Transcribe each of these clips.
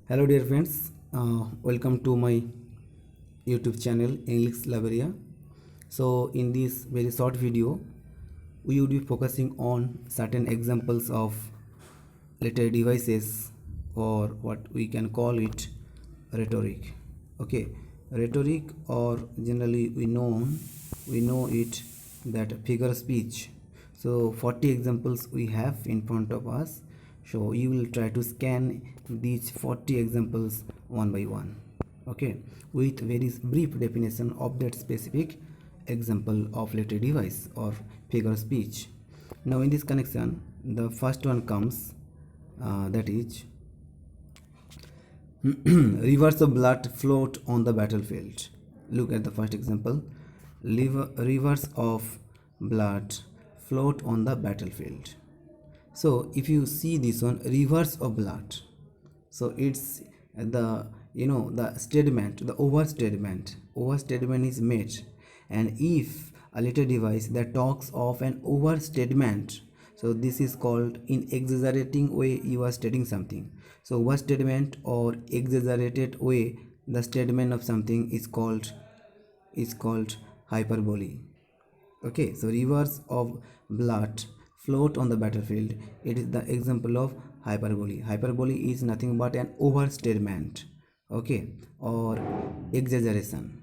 Hello dear friends, welcome to my YouTube channel English Laveria. So in this very short video, we will be focusing on certain examples of literary devices, or what we can call it rhetoric. Okay, rhetoric, or generally we know it that figure speech. So 40 examples we have in front of us, so you will try to scan these 40 examples one by one, okay, with very brief definition of that specific example of literary device or figure speech. Now in this connection, the first one comes, that is rivers of blood float on the battlefield. Look at the first example. Rivers of blood float on the battlefield. So if you see this one, rivers of blood, so it's the statement, the overstatement is made. And if a little device that talks of an overstatement, so this is called, in exaggerating way you are stating something. So overstatement or exaggerated way the statement of something is called hyperbole. Okay, so rivers of blood float on the battlefield. It is the example of hyperbole. Hyperbole is nothing but an overstatement, okay, or exaggeration.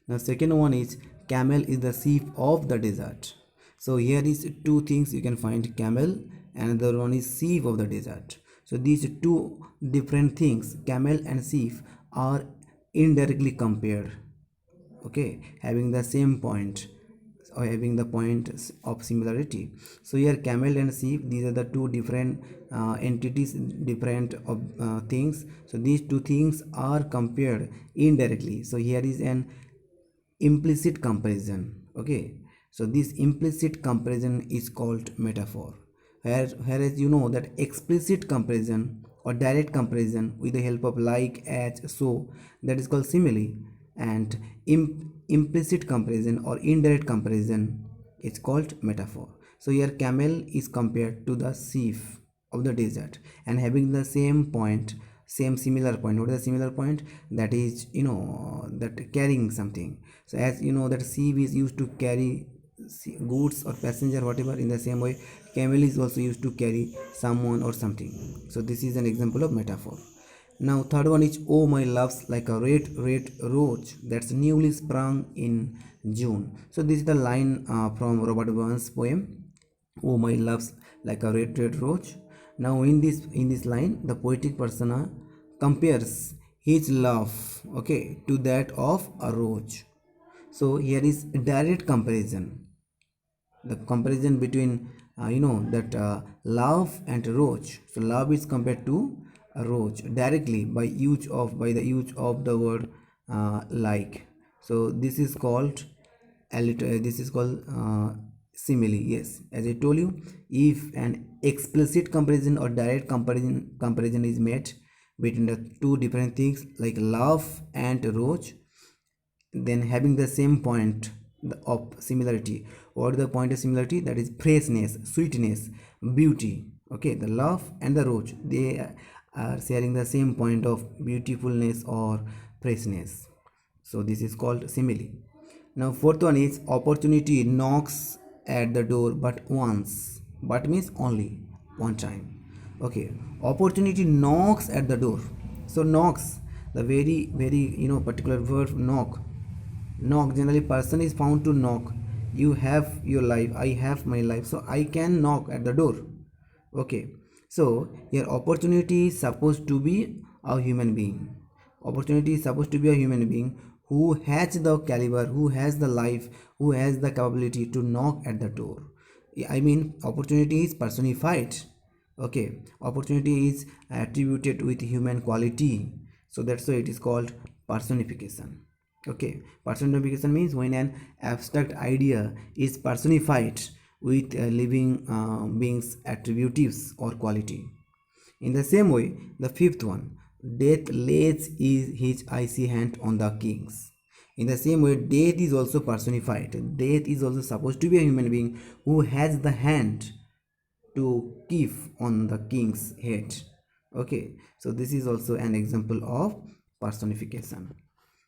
Now second one is camel is the sheep of the desert. So here is two things you can find: camel, and the one is sheep of the desert. So these two different things, camel and sheep, are indirectly compared, okay, having the same point or having the point of similarity. So here camel and sheep, these are the two different entities, different things. So these two things are compared indirectly. So here is an implicit comparison, okay. So this implicit comparison is called metaphor. Whereas you know that explicit comparison or direct comparison with the help of like, as, so, that is called simile. And implicit comparison or indirect comparison is called metaphor. So here camel is compared to the sheep of the desert, and having the same point, same similar point. What is the similar point? That is, that carrying something. So as you know that sheep is used to carry goods or passenger, whatever, in the same way camel is also used to carry someone or something. So this is an example of metaphor. Now third one is, oh my love's like a red rose that's newly sprung in June. So this is the line from Robert Burns' poem, oh my love's like a red rose. Now in this line, the poetic persona compares his love, okay, to that of a rose. So here is direct comparison, the comparison between that love and rose. So love is compared to a rose directly by the use of the word like. So this is called simile. Yes, as I told you, if an explicit comparison or direct comparison is made between the two different things like love and rose, then having the same point of similarity. What is the point of similarity? That is freshness, sweetness, beauty. Okay, the love and the rose, they are sharing the same point of beautifulness or freshness. So this is called simile. Now fourth one is, opportunity knocks at the door but once. But means only one time. Okay, opportunity knocks at the door. So knocks, the very particular word knock, generally person is found to knock. You have your life, I have my life, so I can knock at the door. Okay, so here opportunity is supposed to be a human being. Opportunity is supposed to be a human being who has the caliber, who has the life, who has the capability to knock at the door. I mean, opportunity is personified. Okay, opportunity is attributed with human quality, so that's why it is called personification. Okay, personification means when an abstract idea is personified with living beings attributes or quality. In the same way, the fifth one, death lays his icy hand on the kings. In the same way, death is also personified. Death is also supposed to be a human being who has the hand to keep on the king's head. Okay, so this is also an example of personification.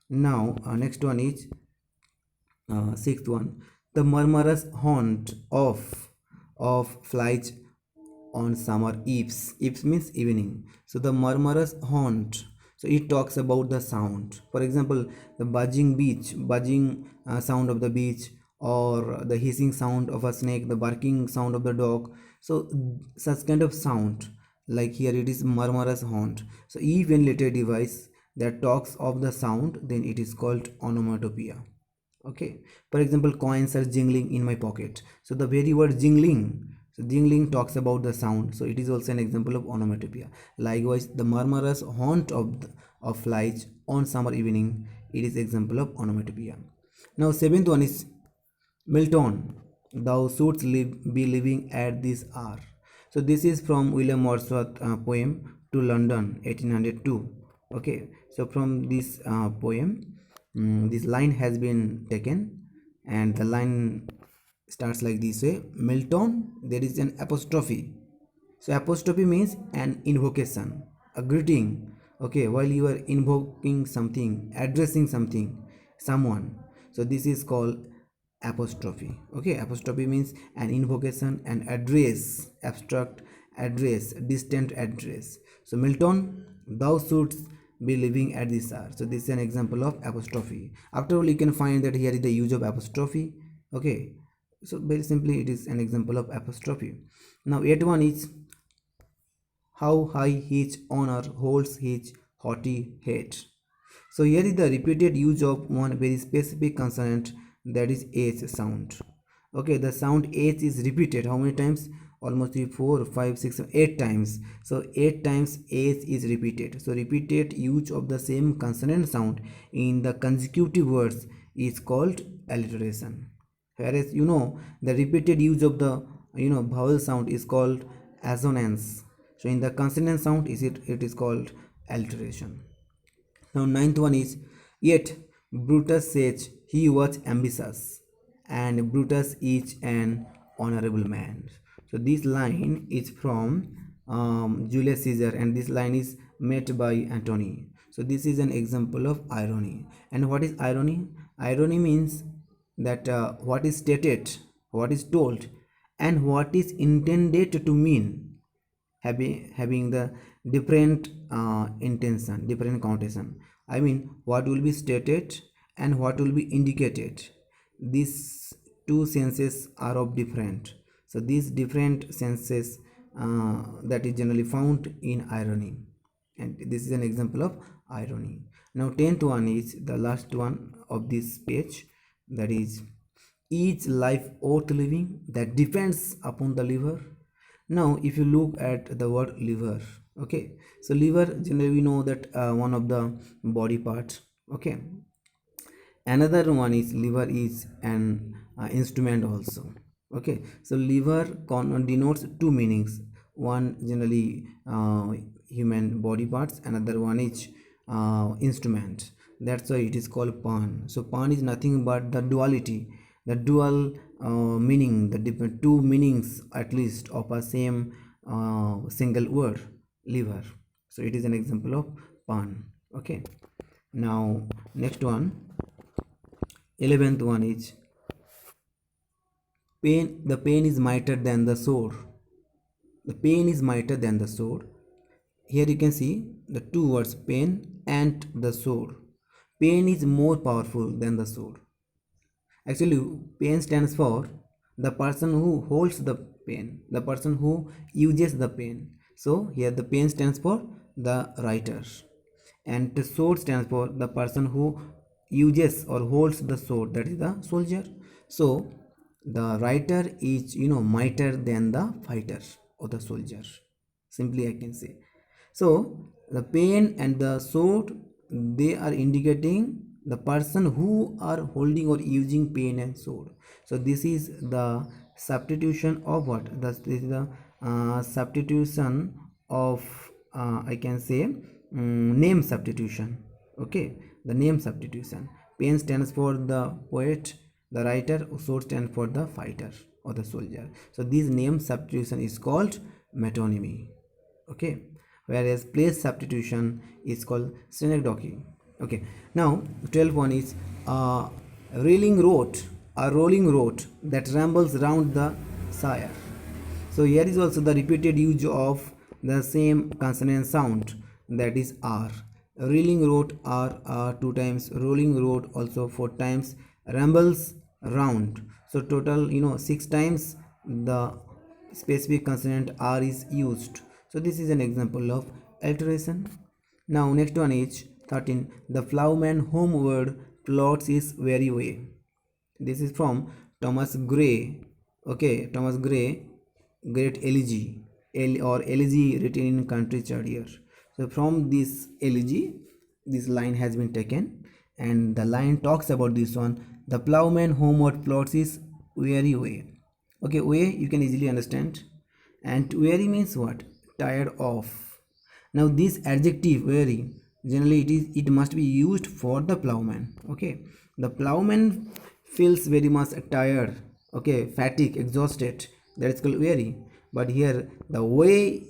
Now next one is sixth one, the murmurous haunt of flies on summer eves. Eves means evening. So the murmurous haunt. So it talks about the sound. For example, the buzzing sound of the beach, or the hissing sound of a snake, the barking sound of the dog. So such kind of sound, like here it is murmurous haunt. So if any later device that talks of the sound, then it is called onomatopoeia. Okay, for example, coins are jingling in my pocket. So the very word jingling, so jingling talks about the sound, so it is also an example of onomatopoeia. Likewise, the murmurous haunt of flies on summer evening, it is example of onomatopoeia. Now seventh one is Milton, thou shouldst be living at this hour. So this is from William Wordsworth poem to London 1802. Okay, so from this poem, this line has been taken, and the line starts like this way: Milton, there is an apostrophe. So apostrophe means an invocation, a greeting. Okay, while you are invoking something, addressing something, someone. So this is called apostrophe. Okay, apostrophe means an invocation, an address, abstract address, distant address. So Milton, thou shouldst be living at this hour. So this is an example of apostrophe. After all, you can find that here is the use of apostrophe. Okay, so very simply it is an example of apostrophe. Now eighth one is how high his honor holds his haughty head. So here is the repeated use of one very specific consonant, that is H sound. Okay, the sound H is repeated how many times? Almost 3, 4, 5, 6, 7, 8 times. So 8 times H is repeated. So repeated use of the same consonant sound in the consecutive words is called alliteration. Whereas the repeated use of the vowel sound is called assonance. So in the consonant sound it is called alliteration. Now ninth one is, yet Brutus says he was ambitious, and Brutus is an honorable man. So this line is from Julius Caesar, and this line is made by Antony. So this is an example of irony. And what is irony? Irony means that what is stated, what is told, and what is intended to mean, having the different intention, different connotation. I mean, what will be stated and what will be indicated, these two senses are of different. So these different senses that is generally found in irony, and this is an example of irony. Now 10th one is the last one of this page, that is life worth living that depends upon the liver. Now if you look at the word liver, okay, so liver generally we know that one of the body parts. Okay, another one is liver is an instrument also. Okay, so liver denotes two meanings. One generally human body parts, another one is instrument. That's why it is called pan. So pan is nothing but the duality, the dual meaning, the different two meanings at least of a same single word, liver. So it is an example of pan. Okay, now next one, 11th one is pain. The pain is mightier than the sword. The pain is mightier than the sword. Here you can see the two words, pain and the sword. Pain is more powerful than the sword. Actually, pain stands for the person who holds the pain, the person who uses the pain. So here the pain stands for the writer, and the sword stands for the person who uses or holds the sword, that is the soldier. So the writer is mightier than the fighter or the soldier, simply I can say. So the pen and the sword, they are indicating the person who are holding or using pen and sword. So this is the substitution of what? This is the substitution of I can say name substitution. Okay, the name substitution. Pen stands for the poet, the writer. Sword stands for the fighter or the soldier. So this name substitution is called metonymy. Okay, whereas place substitution is called synecdoche. Okay, now 12th one is uh, reeling rote, a rolling rote that rambles round the sire. So here is also the repeated use of the same consonant sound, that is R. Reeling rote R 2 times, rolling rote also 4 times, rambles round. So total 6 times the specific consonant R is used. So this is an example of alteration. Now next one is 13. The ploughman homeward plots his weary way. This is from Thomas Gray. Okay, Thomas Gray, great elegy, or elegy written in country chart here. So from this elegy, this line has been taken, and the line talks about this one. The ploughman homeward plots his weary way. Okay, way you can easily understand, and weary means what? Tired of. Now this adjective weary, generally it must be used for the ploughman. Okay, the ploughman feels very much tired, okay, fatigue, exhausted, that is called weary. But here the way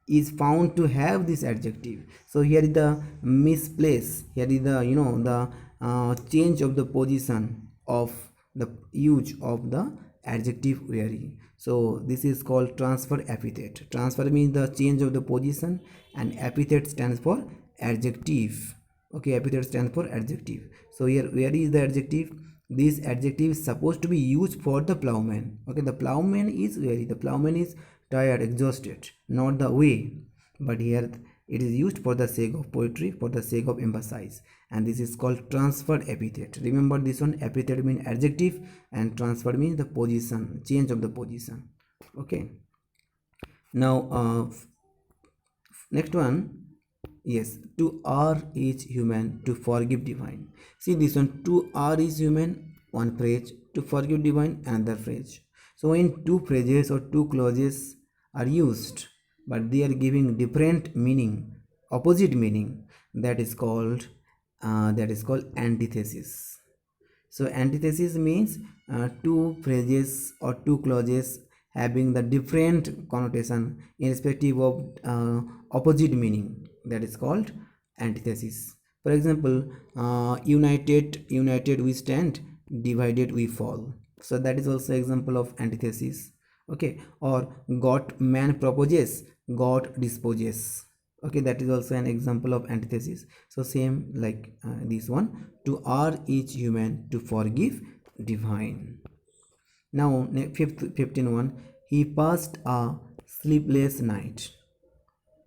is found to have this adjective, so here is the misplace, here is the the change of the position of the use of the adjective weary. So this is called transfer epithet. Transfer means the change of the position, and epithet stands for adjective. Okay, epithet stands for adjective. So here weary is the adjective. This adjective is supposed to be used for the ploughman. Okay, the ploughman is weary, the ploughman is tired, exhausted, not the way. But here it is used for the sake of poetry, for the sake of emphasis, and this is called transferred epithet. Remember this one, epithet means adjective and transferred means the position, change of the position. Okay, now next one. Yes, to err is human, to forgive divine. See this one, to err is human, one phrase, to forgive divine, another phrase. So when two phrases or two clauses are used, but they are giving different meaning, opposite meaning, that is called antithesis. So antithesis means two phrases or two clauses having the different connotation irrespective of opposite meaning, that is called antithesis. For example, united we stand, divided we fall. So that is also example of antithesis. Okay, or God man proposes, God disposes. Okay, that is also an example of antithesis. So same like this one, to err is human, to forgive divine. Now 15 one, he passed a sleepless night.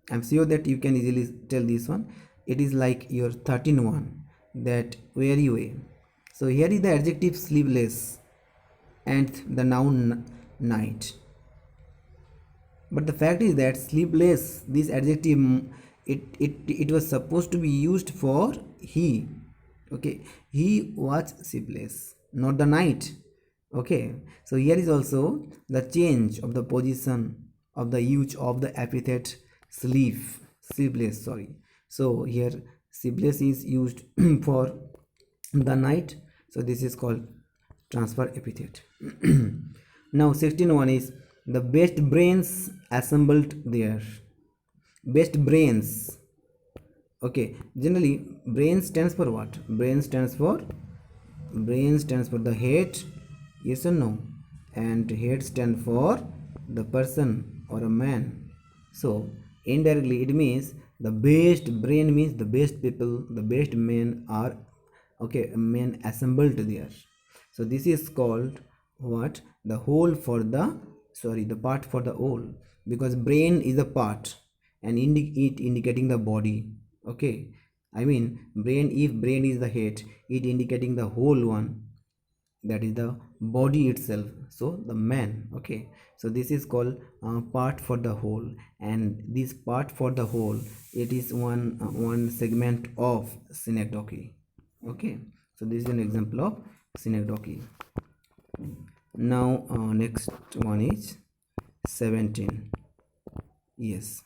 I'm sure that you can easily tell this one. It is like your 13 one, that weary way. So here is the adjective sleepless and the noun night. But the fact is that sleepless, this adjective, it was supposed to be used for he. Okay, he was sleepless, not the night. Okay, so here is also the change of the position of the use of the epithet sleepless, sorry. So here sleepless is used for the night, so this is called transfer epithet. Now 16 one is the best brains assembled there. Best brains. Okay, generally brain stands for what? Brain stands for the head, yes or no, and head stands for the person or a man. So indirectly it means the best brain means the best people, the best men are, okay, men assembled there. So this is called what? The whole for the, sorry, the part for the whole, because brain is a part and it indicating the body. Okay, I mean brain, if brain is the head, it indicating the whole one, that is the body itself, so the man. Okay, so this is called part for the whole, and this part for the whole, it is one segment of synecdoche. Okay, so this is an example of synecdoche. Now next one is 17. Yes,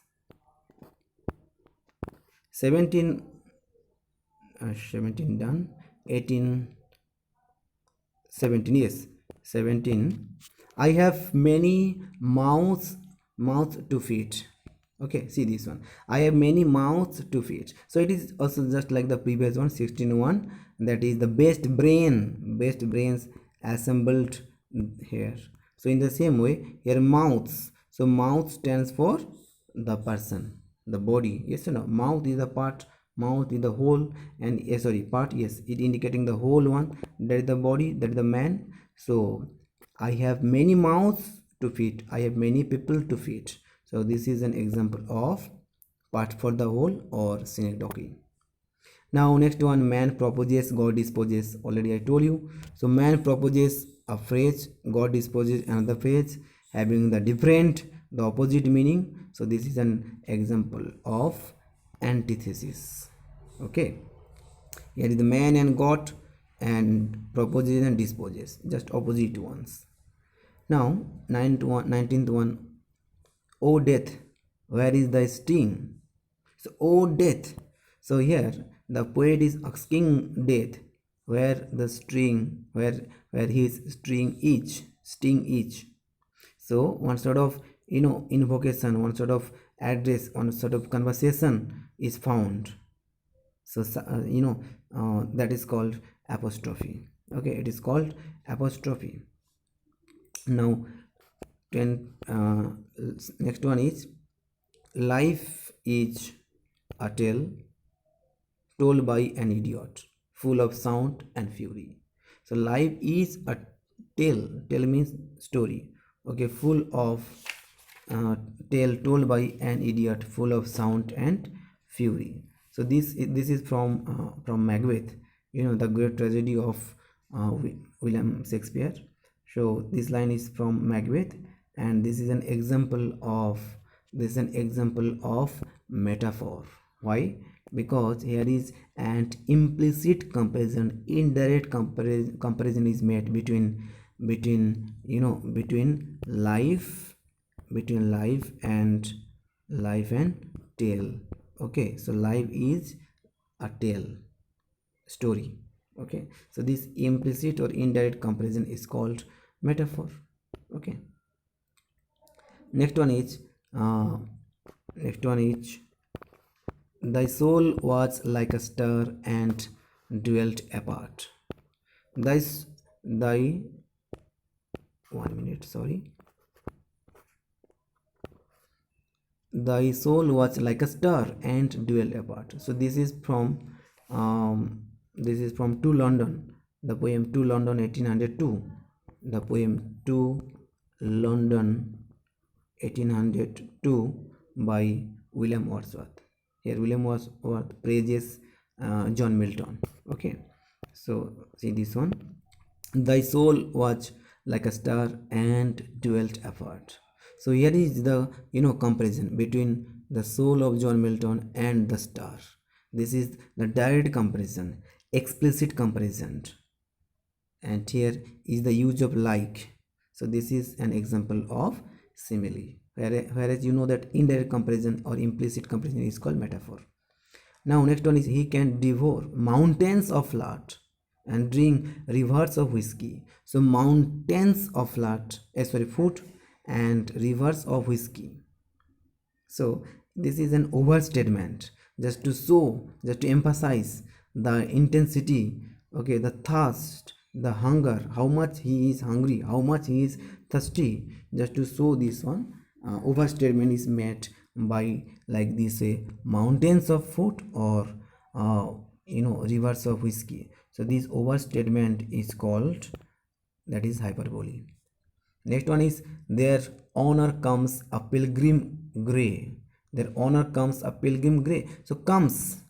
17 17 done. 18, 17, yes, 17. I have many mouths to feed. Okay, see this one. I have many mouths to feed. So it is also just like the previous one, 16.1, that is the best brains assembled here. So in the same way, here mouths. So mouth stands for the person, the body. Yes or no? Mouth is the part, mouth is the whole, and sorry, part, yes, it indicating the whole one. That is the body, that is the man. So I have many mouths to feed. I have many people to feed. So this is an example of part for the whole or synecdoche. Now next one, man proposes, God disposes. Already I told you. So man proposes a phrase, God disposes another phrase, having the opposite meaning. So this is an example of antithesis. Okay, here is the man and God, and proposes and disposes, just opposite ones. Now 19th one, O death, where is thy sting? So, O death. So here the poet is asking death where the string, where his sting each. So one sort of invocation, one sort of address, one sort of conversation is found. So that is called apostrophe. Okay, it is called apostrophe. Now next one is, life is a tale told by an idiot, full of sound and fury. So life is a tale. Tale means story. Okay, full of tale told by an idiot, full of sound and fury. So this is from Macbeth. The great tragedy of William Shakespeare. So this line is from Macbeth, and this is an example of metaphor. Why? Because here is an implicit comparison, indirect comparison is made between life and tale. Okay, so life is a tale, story. Okay, so this implicit or indirect comparison is called metaphor. Okay, next one is thy soul was like a star and dwelt apart. Thy 1 minute, sorry. Thy soul was like a star and dwelt apart. So this is from To London, the poem To London 1802. The poem To London 1802 by William Wordsworth. Here William Wordsworth praises John Milton. Okay, so see this one. Thy soul was like a star and dwelt apart. So here is the comparison between the soul of John Milton and the star. This is the direct comparison, explicit comparison, and here is the use of like. So this is an example of simile, whereas that indirect comparison or implicit comparison is called metaphor. Now next one is, he can devour mountains of lard and drink rivers of whiskey. So mountains of lard, food, and rivers of whiskey. So this is an overstatement, just to emphasize the intensity, okay, the thirst, the hunger, how much he is hungry, how much he is thirsty. Just to show this one, overstatement is made by like this, mountains of food or rivers of whiskey. So this overstatement is called, that is hyperbole. Next one is, their honor comes a pilgrim grey. Their honor comes a pilgrim grey. So comes,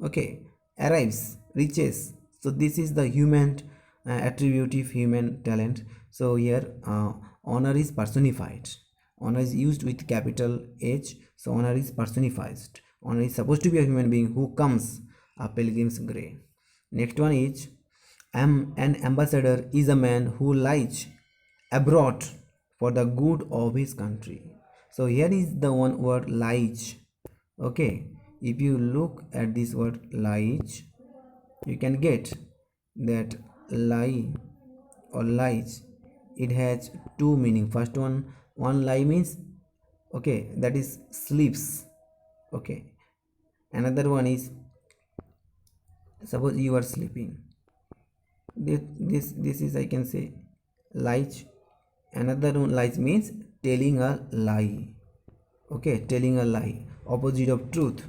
okay, arrives, reaches. So this is the human attributive human talent. So here honor is personified. Honor is used with capital H. So honor is personified. Honor is supposed to be a human being who comes a pilgrim's grey. Next one is, an ambassador is a man who lies abroad for the good of his country. So here is the one word lies. Okay, if you look at this word lies, you can get that lie or lies, it has two meaning. First one lie means, okay, that is sleeps. Okay, another one is, suppose you are sleeping, this is, I can say, lies. Another one, lies means telling a lie. Okay, telling a lie, opposite of truth.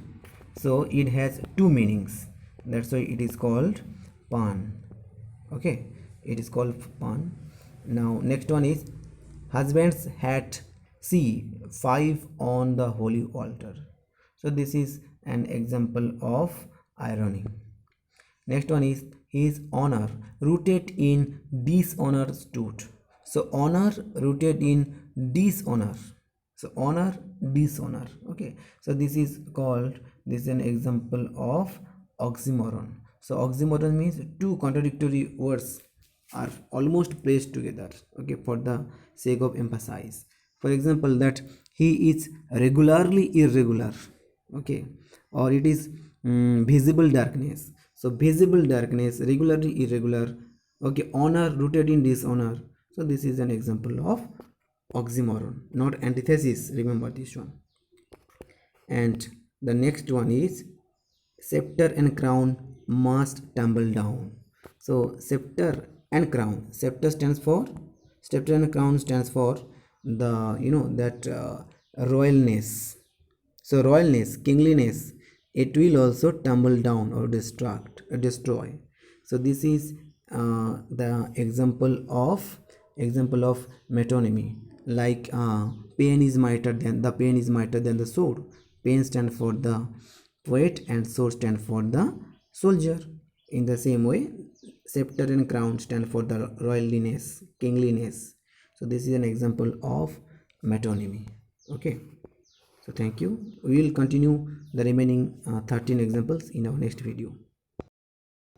So it has two meanings, that's why it is called pan. Okay, it is called pan. Now next one is, husbands had see 5 on the holy altar. So this is an example of irony. Next one is, his honor rooted in dishonor stood. So honor rooted in dishonor. So honor, dishonor. Okay. So this is an example of oxymoron. So oxymoron means two contradictory words are almost placed together. Okay, for the sake of emphasize. For example, that he is regularly irregular. Okay, or it is visible darkness. So visible darkness, regularly irregular. Okay, honor rooted in dishonor. So this is an example of oxymoron, not antithesis. Remember this one. And the next one is, scepter and crown must tumble down. So scepter and crown, scepter and crown stands for the, that royalness. So royalness, kingliness, it will also tumble down or destroy. So this is the example of metonymy. Like pain is mightier than the sword. Pain stand for the poet and sword stand for the soldier. In the same way, scepter and crown stand for the royalness, kingliness. So this is an example of metonymy. Okay. So thank you. We will continue the remaining 13 examples in our next video.